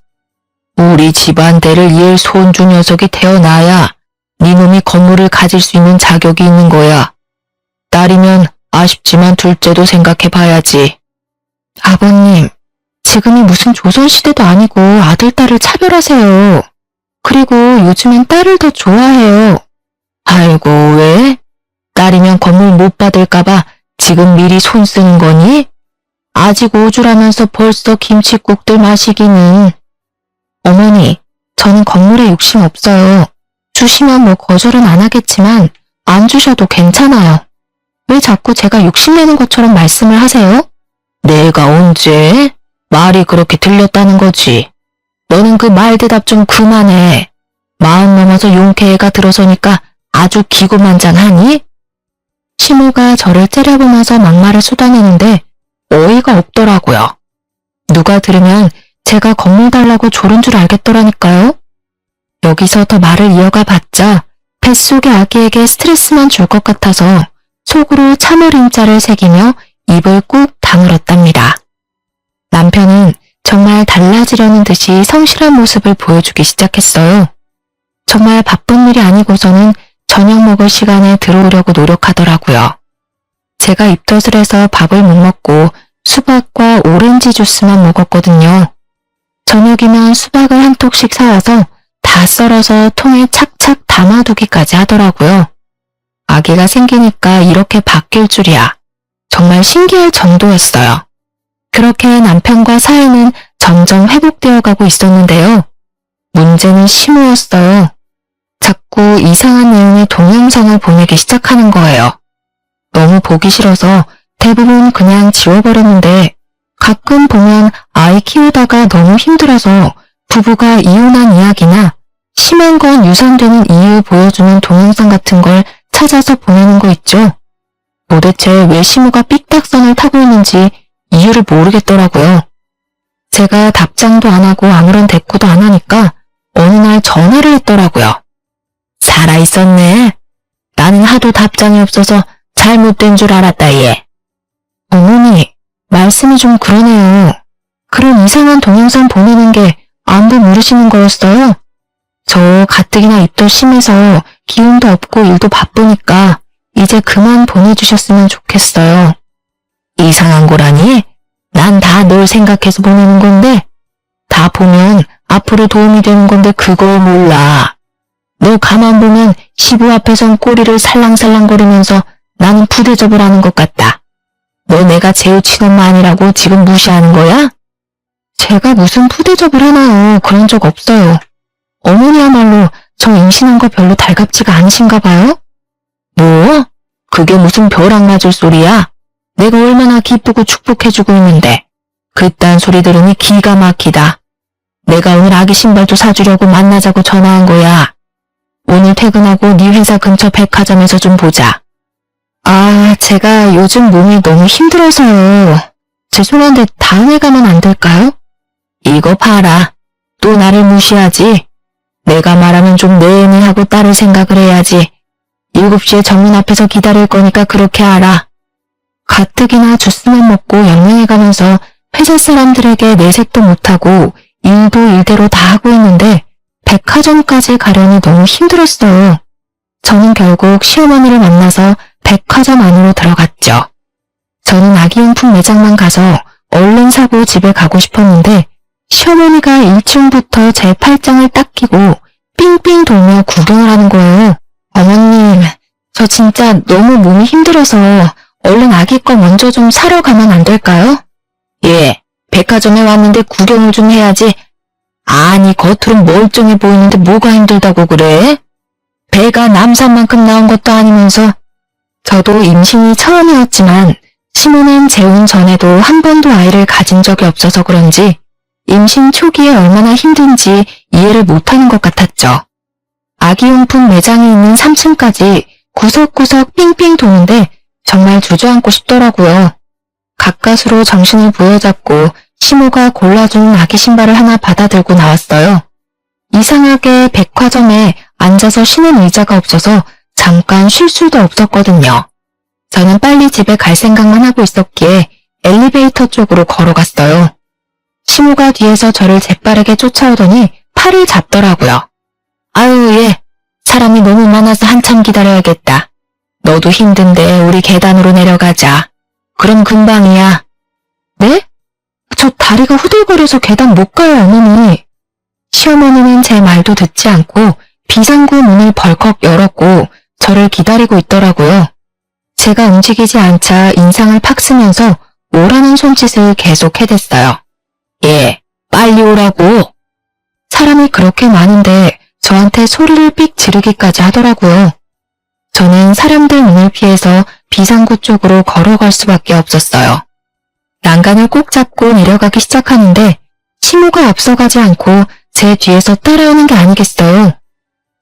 우리 집안 대를 이을 손주 녀석이 태어나야 네 놈이 건물을 가질 수 있는 자격이 있는 거야. 딸이면 아쉽지만 둘째도 생각해 봐야지. 아버님, 지금이 무슨 조선시대도 아니고 아들, 딸을 차별하세요. 그리고 요즘엔 딸을 더 좋아해요. 아이고, 왜? 딸이면 건물 못 받을까봐 지금 미리 손 쓰는 거니? 아직 5주라면서 벌써 김칫국들 마시기는. 어머니, 저는 건물에 욕심 없어요. 주시면 뭐 거절은 안 하겠지만 안 주셔도 괜찮아요. 왜 자꾸 제가 욕심내는 것처럼 말씀을 하세요? 내가 언제? 말이 그렇게 들렸다는 거지. 너는 그 말 대답 좀 그만해. 마흔 넘어서 용케애가 들어서니까 아주 기고만장하니? 시모가 저를 째려보면서 막말을 쏟아내는데 어이가 없더라고요. 누가 들으면 제가 건물 달라고 조른 줄 알겠더라니까요. 여기서 더 말을 이어가 봤자 뱃속의 아기에게 스트레스만 줄 것 같아서 속으로 참을인자를 새기며 입을 꾹 다물었답니다. 남편은 정말 달라지려는 듯이 성실한 모습을 보여주기 시작했어요. 정말 바쁜 일이 아니고서는 저녁 먹을 시간에 들어오려고 노력하더라고요. 제가 입덧을 해서 밥을 못 먹고 수박과 오렌지 주스만 먹었거든요. 저녁이면 수박을 한 톡씩 사와서 다 썰어서 통에 착착 담아두기까지 하더라고요. 아기가 생기니까 이렇게 바뀔 줄이야. 정말 신기할 정도였어요. 그렇게 남편과 사이는 점점 회복되어 가고 있었는데요. 문제는 시모였어요. 자꾸 이상한 내용의 동영상을 보내기 시작하는 거예요. 너무 보기 싫어서 대부분 그냥 지워버렸는데 가끔 보면 아이 키우다가 너무 힘들어서 부부가 이혼한 이야기나 심한 건 유산되는 이유 보여주는 동영상 같은 걸 찾아서 보내는 거 있죠. 도대체 왜 시모가 삑딱선을 타고 있는지 이유를 모르겠더라고요. 제가 답장도 안 하고 아무런 대꾸도 안 하니까 어느 날 전화를 했더라고요. 살아있었네. 나는 하도 답장이 없어서 잘못된 줄 알았다 얘. 어머니, 말씀이 좀 그러네요. 그런 이상한 동영상 보내는 게 안부 모르시는 거였어요? 저 가뜩이나 입도 심해서 기운도 없고 일도 바쁘니까 이제 그만 보내주셨으면 좋겠어요. 이상한 거라니? 난 다 널 생각해서 보내는 건데 다 보면 앞으로 도움이 되는 건데 그걸 몰라. 너 가만 보면 시부 앞에선 꼬리를 살랑살랑거리면서 나는 부대접을 하는 것 같다. 너 내가 제우 친엄마 아니라고 지금 무시하는 거야? 제가 무슨 부대접을 하나요? 그런 적 없어요. 어머니야말로 저 임신한 거 별로 달갑지가 않으신가 봐요? 뭐? 그게 무슨 벼락 맞을 소리야? 내가 얼마나 기쁘고 축복해주고 있는데 그딴 소리 들으니 기가 막히다. 내가 오늘 아기 신발도 사주려고 만나자고 전화한 거야. 오늘 퇴근하고 네 회사 근처 백화점에서 좀 보자. 아, 제가 요즘 몸이 너무 힘들어서요. 죄송한데 다음에 가면 안 될까요? 이거 봐라. 또 나를 무시하지? 내가 말하면 좀 내니 하고 따를 생각을 해야지. 7시에 정문 앞에서 기다릴 거니까 그렇게 알아. 가뜩이나 주스만 먹고 영양해가면서 회사 사람들에게 내색도 못하고 일도 일대로 다 하고 있는데 백화점까지 가려니 너무 힘들었어요. 저는 결국 시어머니를 만나서 백화점 안으로 들어갔죠. 저는 아기용품 매장만 가서 얼른 사고 집에 가고 싶었는데 시어머니가 1층부터 제 팔짱을 딱 끼고 삥삥 돌며 구경을 하는 거예요. 어머님, 저 진짜 너무 몸이 힘들어서 얼른 아기 거 먼저 좀 사러 가면 안 될까요? 예, 백화점에 왔는데 구경을 좀 해야지. 아니, 겉으론 멀쩡해 보이는데 뭐가 힘들다고 그래? 배가 남산만큼 나온 것도 아니면서. 저도 임신이 처음이었지만 시모는 재혼 전에도 한 번도 아이를 가진 적이 없어서 그런지 임신 초기에 얼마나 힘든지 이해를 못하는 것 같았죠. 아기용품 매장이 있는 3층까지 구석구석 삥삥 도는데 정말 주저앉고 싶더라고요. 가까스로 정신을 부여잡고 시모가 골라준 아기 신발을 하나 받아들고 나왔어요. 이상하게 백화점에 앉아서 쉬는 의자가 없어서 잠깐 쉴 수도 없었거든요. 저는 빨리 집에 갈 생각만 하고 있었기에 엘리베이터 쪽으로 걸어갔어요. 시모가 뒤에서 저를 재빠르게 쫓아오더니 팔을 잡더라고요. 아유, 얘, 사람이 너무 많아서 한참 기다려야겠다. 너도 힘든데 우리 계단으로 내려가자. 그럼 금방이야. 네? 저 다리가 후들거려서 계단 못 가요, 어머니. 시어머니는 제 말도 듣지 않고 비상구 문을 벌컥 열었고 저를 기다리고 있더라고요. 제가 움직이지 않자 인상을 팍 쓰면서 오라는 손짓을 계속 해댔어요. 예, 빨리 오라고. 사람이 그렇게 많은데 저한테 소리를 삑 지르기까지 하더라고요. 저는 사람들 눈을 피해서 비상구 쪽으로 걸어갈 수밖에 없었어요. 난간을 꼭 잡고 내려가기 시작하는데 시모가 앞서가지 않고 제 뒤에서 따라오는 게 아니겠어요.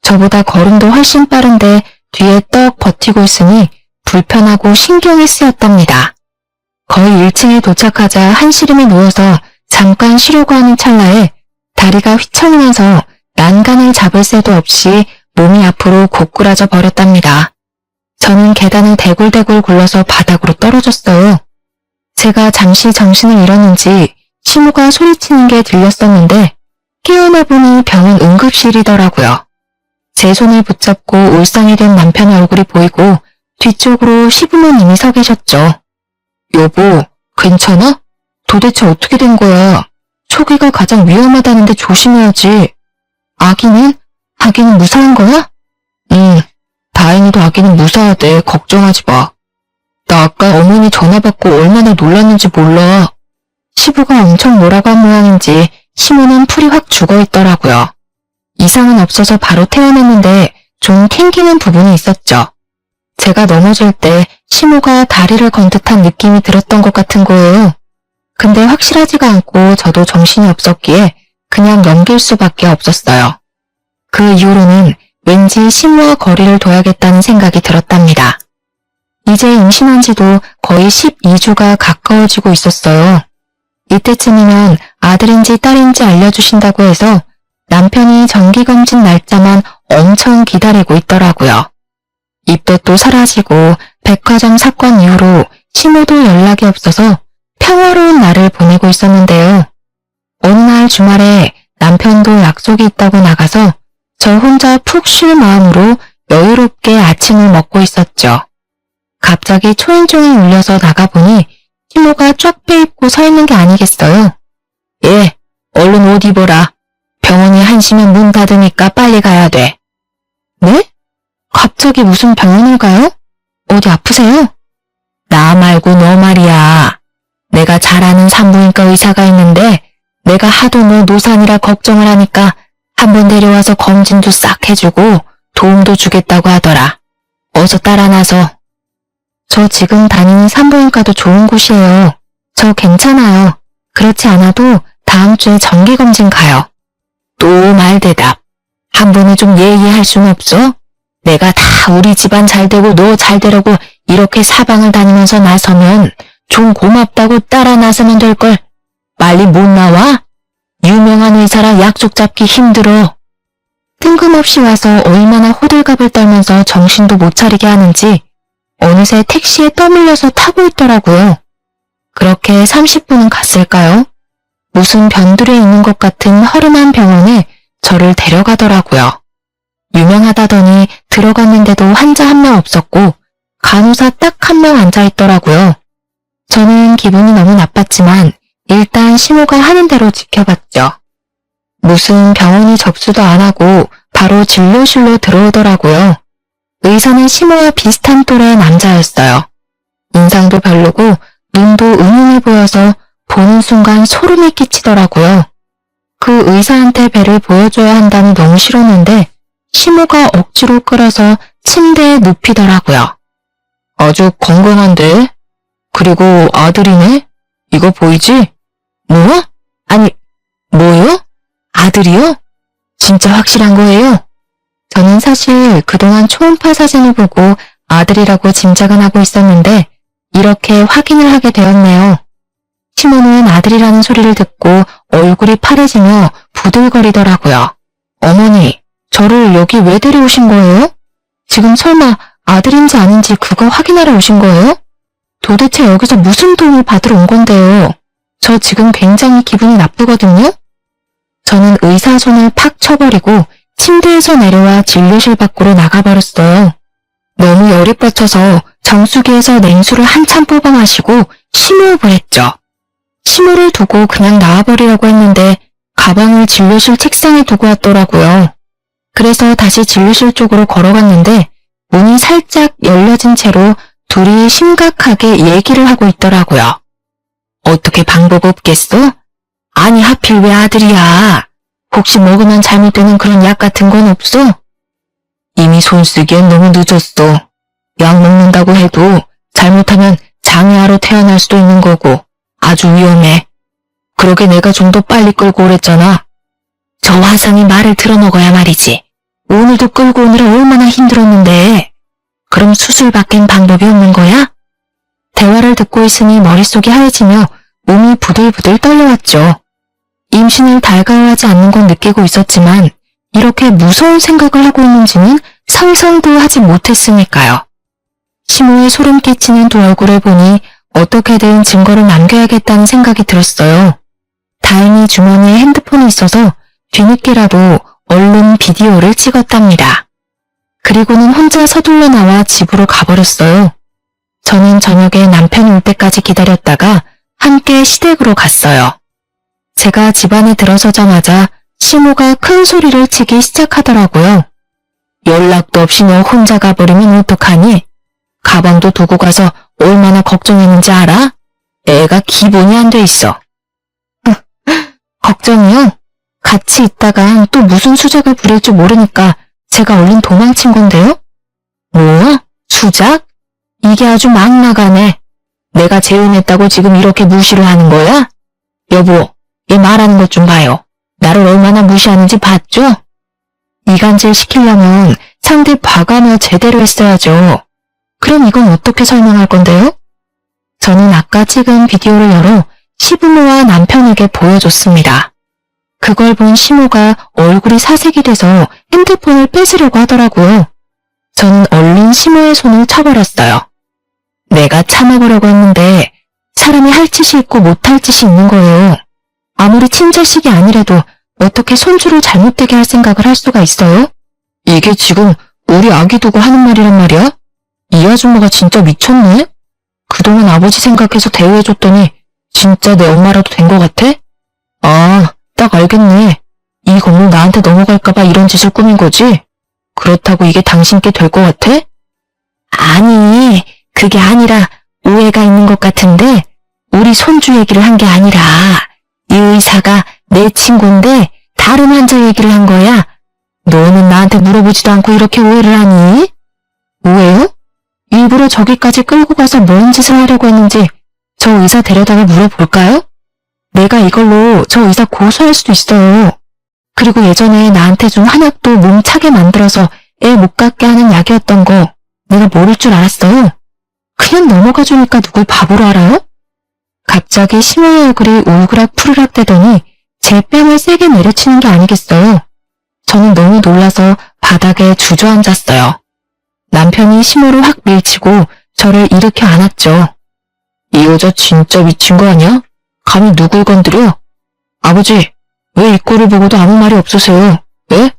저보다 걸음도 훨씬 빠른데 뒤에 떡 버티고 있으니 불편하고 신경이 쓰였답니다. 거의 1층에 도착하자 한시름에 누워서 잠깐 쉬려고 하는 찰나에 다리가 휘청이면서 난간을 잡을 새도 없이 몸이 앞으로 고꾸라져 버렸답니다. 저는 계단을 대굴대굴 굴러서 바닥으로 떨어졌어요. 제가 잠시 정신을 잃었는지 시모가 소리치는 게 들렸었는데 깨어나 보니 병원 응급실이더라고요. 제 손을 붙잡고 울상이 된 남편의 얼굴이 보이고 뒤쪽으로 시부모님이 서 계셨죠. 여보, 괜찮아? 도대체 어떻게 된 거야? 초기가 가장 위험하다는데 조심해야지. 아기는? 아기는 무사한 거야? 응, 다행히도 아기는 무사하대. 걱정하지 마. 나 아까 어머니 전화 받고 얼마나 놀랐는지 몰라. 시부가 엄청 뭐라고 한 모양인지 시모는 풀이 확 죽어있더라고요. 이상은 없어서 바로 퇴원했는데 좀 캥기는 부분이 있었죠. 제가 넘어질 때 시모가 다리를 건 듯한 느낌이 들었던 것 같은 거예요. 근데 확실하지가 않고 저도 정신이 없었기에 그냥 넘길 수밖에 없었어요. 그 이후로는 왠지 시모와 거리를 둬야겠다는 생각이 들었답니다. 이제 임신한 지도 거의 12주가 가까워지고 있었어요. 이때쯤이면 아들인지 딸인지 알려주신다고 해서 남편이 정기검진 날짜만 엄청 기다리고 있더라고요. 입덧 도 사라지고 백화점 사건 이후로 시모도 연락이 없어서 평화로운 날을 보내고 있었는데요. 어느 날 주말에 남편도 약속이 있다고 나가서 저 혼자 푹 쉴 마음으로 여유롭게 아침을 먹고 있었죠. 갑자기 초인종이 울려서 나가보니 시모가 쫙 빼입고 서 있는 게 아니겠어요. 예, 얼른 옷 입어라. 병원이 1시면 문 닫으니까 빨리 가야 돼. 네? 갑자기 무슨 병원을 가요? 어디 아프세요? 나 말고 너 말이야. 내가 잘 아는 산부인과 의사가 있는데 내가 하도 너 노산이라 걱정을 하니까 한번 데려와서 검진도 싹 해주고 도움도 주겠다고 하더라. 어서 따라 나서. 저 지금 다니는 산부인과도 좋은 곳이에요. 저 괜찮아요. 그렇지 않아도 다음 주에 정기검진 가요. 또 말대답. 한 번에 좀 예의할 순 없어? 내가 다 우리 집안 잘 되고 너 잘 되려고 이렇게 사방을 다니면서 나서면 좀 고맙다고 따라 나서면 될걸. 빨리 못 나와? 유명한 의사라 약속 잡기 힘들어. 뜬금없이 와서 얼마나 호들갑을 떨면서 정신도 못 차리게 하는지 어느새 택시에 떠밀려서 타고 있더라고요. 그렇게 30분은 갔을까요? 무슨 변두리에 있는 것 같은 허름한 병원에 저를 데려가더라고요. 유명하다더니 들어갔는데도 환자 한 명 없었고 간호사 딱 한 명 앉아있더라고요. 저는 기분이 너무 나빴지만 일단 시모가 하는 대로 지켜봤죠. 무슨 병원이 접수도 안 하고 바로 진료실로 들어오더라고요. 의사는 시모와 비슷한 또래 남자였어요. 인상도 별로고 눈도 은은해 보여서 보는 순간 소름이 끼치더라고요. 그 의사한테 배를 보여줘야 한다니 너무 싫었는데 시모가 억지로 끌어서 침대에 눕히더라고요. 아주 건강한데? 그리고 아들이네? 이거 보이지? 뭐? 아니, 뭐요? 아들이요? 진짜 확실한 거예요? 저는 사실 그동안 초음파 사진을 보고 아들이라고 짐작은 하고 있었는데 이렇게 확인을 하게 되었네요. 시모는 아들이라는 소리를 듣고 얼굴이 파래지며 부들거리더라고요. 어머니, 저를 여기 왜 데려오신 거예요? 지금 설마 아들인지 아닌지 그거 확인하러 오신 거예요? 도대체 여기서 무슨 도움을 받으러 온 건데요? 저 지금 굉장히 기분이 나쁘거든요? 저는 의사 손을 팍 쳐버리고 침대에서 내려와 진료실 밖으로 나가버렸어요. 너무 열이 뻗쳐서 정수기에서 냉수를 한참 뽑아 마시고 심호흡을 했죠. 심호를 두고 그냥 나와버리려고 했는데 가방을 진료실 책상에 두고 왔더라고요. 그래서 다시 진료실 쪽으로 걸어갔는데 문이 살짝 열려진 채로 둘이 심각하게 얘기를 하고 있더라고요. 어떻게 방법 없겠어? 아니 하필 왜 아들이야? 혹시 먹으면 잘못되는 그런 약 같은 건 없어? 이미 손 쓰기엔 너무 늦었어. 약 먹는다고 해도 잘못하면 장애아로 태어날 수도 있는 거고 아주 위험해. 그러게 내가 좀 더 빨리 끌고 오랬잖아. 저 화상이 말을 들어먹어야 말이지. 오늘도 끌고 오느라 얼마나 힘들었는데. 그럼 수술밖엔 방법이 없는 거야? 대화를 듣고 있으니 머릿속이 하얘지며 몸이 부들부들 떨려왔죠. 임신을 달가워하지 않는 건 느끼고 있었지만 이렇게 무서운 생각을 하고 있는지는 상상도 하지 못했으니까요. 시모의 소름 끼치는 두 얼굴을 보니 어떻게든 증거를 남겨야겠다는 생각이 들었어요. 다행히 주머니에 핸드폰이 있어서 뒤늦게라도 얼른 비디오를 찍었답니다. 그리고는 혼자 서둘러 나와 집으로 가버렸어요. 저는 저녁에 남편이 올 때까지 기다렸다가 함께 시댁으로 갔어요. 제가 집 안에 들어서자마자 시모가 큰 소리를 치기 시작하더라고요. 연락도 없이 너 혼자 가버리면 어떡하니? 가방도 두고 가서 얼마나 걱정했는지 알아? 애가 기본이 안 돼 있어. 걱정이요? 같이 있다간 또 무슨 수작을 부릴지 모르니까 제가 얼른 도망친 건데요? 뭐? 수작? 이게 아주 막 나가네. 내가 재혼했다고 지금 이렇게 무시를 하는 거야? 여보, 얘 말하는 것 좀 봐요. 나를 얼마나 무시하는지 봤죠? 이간질 시키려면 상대 봐가며 제대로 했어야죠. 그럼 이건 어떻게 설명할 건데요? 저는 아까 찍은 비디오를 열어 시부모와 남편에게 보여줬습니다. 그걸 본 시모가 얼굴이 사색이 돼서 핸드폰을 뺏으려고 하더라고요. 저는 얼른 시모의 손을 쳐버렸어요. 내가 참아보려고 했는데 사람이 할 짓이 있고 못할 짓이 있는 거예요. 아무리 친자식이 아니라도 어떻게 손주를 잘못되게 할 생각을 할 수가 있어요? 이게 지금 우리 아기 두고 하는 말이란 말이야? 이 아줌마가 진짜 미쳤네? 그동안 아버지 생각해서 대우해줬더니 진짜 내 엄마라도 된 것 같아? 아, 딱 알겠네. 이 건물 나한테 넘어갈까봐 이런 짓을 꾸민 거지? 그렇다고 이게 당신께 될 것 같아? 아니, 그게 아니라 오해가 있는 것 같은데 우리 손주 얘기를 한 게 아니라 이 의사가 내 친구인데 다른 환자 얘기를 한 거야. 너는 나한테 물어보지도 않고 이렇게 오해를 하니? 오해요? 일부러 저기까지 끌고 가서 뭔 짓을 하려고 했는지 저 의사 데려다가 물어볼까요? 내가 이걸로 저 의사 고소할 수도 있어요. 그리고 예전에 나한테 준 한약도 몸 차게 만들어서 애 못 갖게 하는 약이었던 거 내가 모를 줄 알았어요. 그냥 넘어가 주니까 누굴 바보로 알아요? 갑자기 시모의 얼굴이 울그락 푸르락 대더니 제 뺨을 세게 내려치는 게 아니겠어요. 저는 너무 놀라서 바닥에 주저앉았어요. 남편이 시모를 확 밀치고 저를 일으켜 안았죠. 이 여자 진짜 미친 거 아니야? 감히 누굴 건드려? 아버지, 왜 이 꼴을 보고도 아무 말이 없으세요? 예?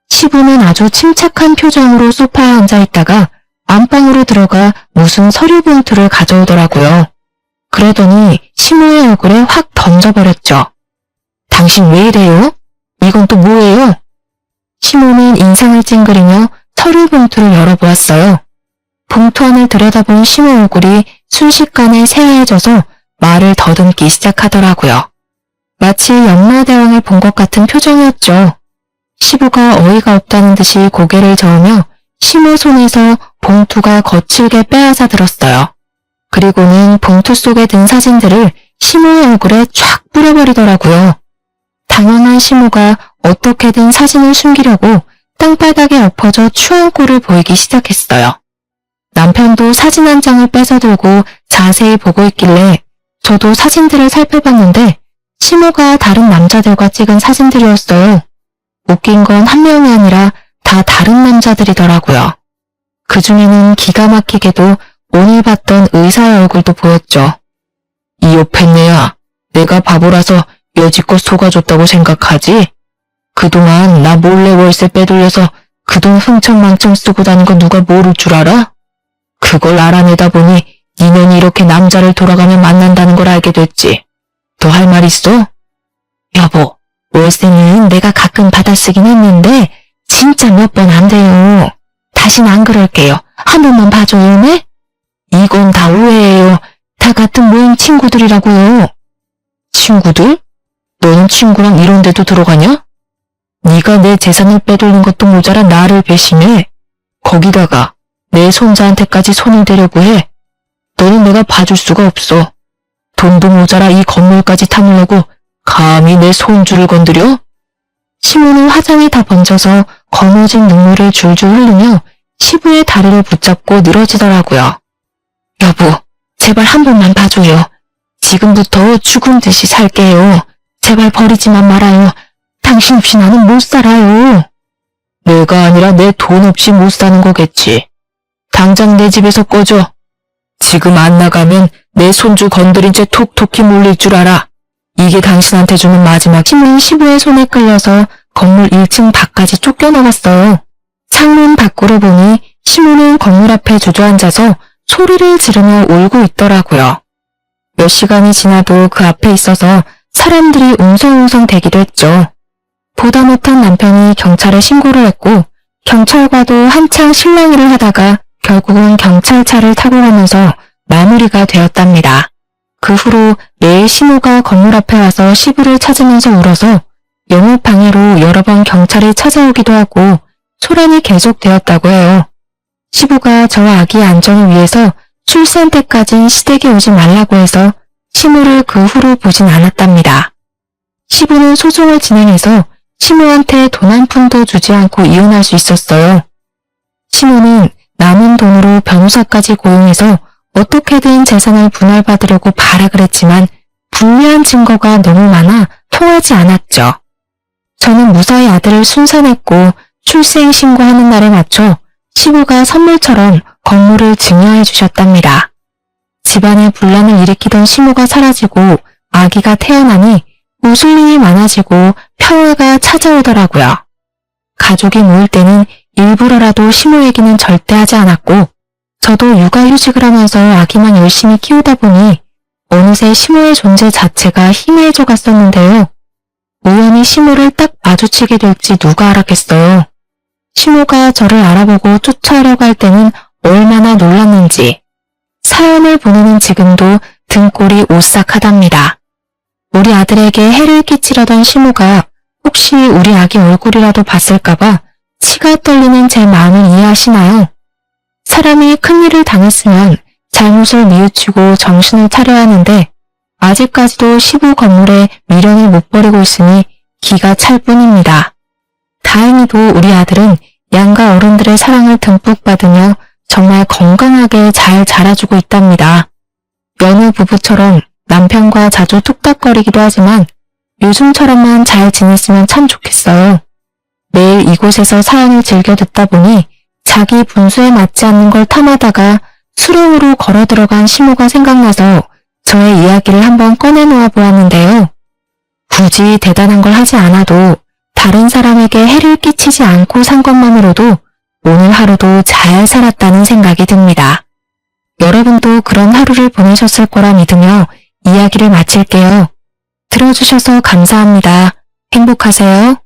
시부는 아주 침착한 표정으로 소파에 앉아있다가 안방으로 들어가 무슨 서류 봉투를 가져오더라고요. 그러더니 시모의 얼굴에 확 던져버렸죠. 당신 왜 이래요? 이건 또 뭐예요? 시모는 인상을 찡그리며 서류 봉투를 열어보았어요. 봉투 안을 들여다본 시모 얼굴이 순식간에 새하얘져서 말을 더듬기 시작하더라고요. 마치 연마대왕을 본 것 같은 표정이었죠. 시부가 어이가 없다는 듯이 고개를 저으며 시모 손에서 봉투가 거칠게 빼앗아 들었어요. 그리고는 봉투 속에 든 사진들을 시모의 얼굴에 쫙 뿌려버리더라고요. 당황한 시모가 어떻게든 사진을 숨기려고 땅바닥에 엎어져 추한 꼴을 보이기 시작했어요. 남편도 사진 한 장을 뺏어 들고 자세히 보고 있길래 저도 사진들을 살펴봤는데 시모가 다른 남자들과 찍은 사진들이었어요. 웃긴 건 한 명이 아니라 다 다른 남자들이더라고요. 그 중에는 기가 막히게도 오늘 봤던 의사의 얼굴도 보였죠. 이 옆에네야, 내가 바보라서 여지껏 속아줬다고 생각하지? 그동안 나 몰래 월세 빼돌려서 그 돈 흥청망청 쓰고 다닌 거 누가 모를 줄 알아? 그걸 알아내다 보니 니년이 이렇게 남자를 돌아가며 만난다는 걸 알게 됐지. 더 할 말 있어? 여보, 월세는 내가 가끔 받아 쓰긴 했는데 진짜 몇 번 안 돼요. 다신 안 그럴게요. 한 번만 봐줘요, 네? 이건 다 오해예요. 다 같은 모임 친구들이라고요. 친구들? 너는 친구랑 이런 데도 들어가냐? 네가 내 재산을 빼돌린 것도 모자라 나를 배신해. 거기다가 내 손자한테까지 손을 대려고 해. 너는 내가 봐줄 수가 없어. 돈도 모자라 이 건물까지 탐으려고 감히 내 손주를 건드려? 시모는 화장이 다 번져서 거머진 눈물을 줄줄 흘리며 시부의 다리를 붙잡고 늘어지더라고요. 여보, 제발 한 번만 봐줘요. 지금부터 죽은 듯이 살게요. 제발 버리지만 말아요. 당신 없이 나는 못 살아요. 내가 아니라 내 돈 없이 못 사는 거겠지. 당장 내 집에서 꺼져. 지금 안 나가면 내 손주 건드린 채 톡톡히 몰릴 줄 알아. 이게 당신한테 주는 마지막 힘은 시부의 손에 끌려서 건물 1층 밖까지 쫓겨나갔어요. 창문 밖으로 보니 시모는 건물 앞에 주저앉아서 소리를 지르며 울고 있더라고요. 몇 시간이 지나도 그 앞에 있어서 사람들이 웅성웅성 대기도 했죠. 보다 못한 남편이 경찰에 신고를 했고 경찰과도 한창 실랑이를 하다가 결국은 경찰차를 타고 가면서 마무리가 되었답니다. 그 후로 매일 시모가 건물 앞에 와서 시부를 찾으면서 울어서 영업 방해로 여러 번 경찰이 찾아오기도 하고 소란이 계속되었다고 해요. 시부가 저와 아기의 안전을 위해서 출산 때까지 시댁에 오지 말라고 해서 시모를 그 후로 보진 않았답니다. 시부는 소송을 진행해서 시모한테 돈 한 푼도 주지 않고 이혼할 수 있었어요. 시모는 남은 돈으로 변호사까지 고용해서 어떻게든 재산을 분할받으려고 발악을 했지만 불리한 증거가 너무 많아 통하지 않았죠. 저는 무사히 아들을 순산했고 출생 신고하는 날에 맞춰 시부가 선물처럼 건물을 증여해 주셨답니다. 집안에 분란을 일으키던 시모가 사라지고 아기가 태어나니 웃을 일이 많아지고 평화가 찾아오더라고요. 가족이 모일 때는 일부러라도 시모 얘기는 절대 하지 않았고 저도 육아휴직을 하면서 아기만 열심히 키우다 보니 어느새 시모의 존재 자체가 희미해져 갔었는데요. 우연히 시모를 딱 마주치게 될지 누가 알았겠어요. 시모가 저를 알아보고 쫓아오려고 할 때는 얼마나 놀랐는지. 사연을 보내는 지금도 등골이 오싹하답니다. 우리 아들에게 해를 끼치려던 시모가 혹시 우리 아기 얼굴이라도 봤을까봐 치가 떨리는 제 마음을 이해하시나요? 사람이 큰일을 당했으면 잘못을 뉘우치고 정신을 차려야 하는데 아직까지도 시부 건물에 미련을 못 버리고 있으니 기가 찰 뿐입니다. 다행히도 우리 아들은 양가 어른들의 사랑을 듬뿍 받으며 정말 건강하게 잘 자라주고 있답니다. 여느 부부처럼 남편과 자주 툭닥거리기도 하지만 요즘처럼만 잘 지냈으면 참 좋겠어요. 매일 이곳에서 사연을 즐겨 듣다 보니 자기 분수에 맞지 않는 걸 탐하다가 수렁으로 걸어 들어간 시모가 생각나서 저의 이야기를 한번 꺼내놓아 보았는데요. 굳이 대단한 걸 하지 않아도 다른 사람에게 해를 끼치지 않고 산 것만으로도 오늘 하루도 잘 살았다는 생각이 듭니다. 여러분도 그런 하루를 보내셨을 거라 믿으며 이야기를 마칠게요. 들어주셔서 감사합니다. 행복하세요.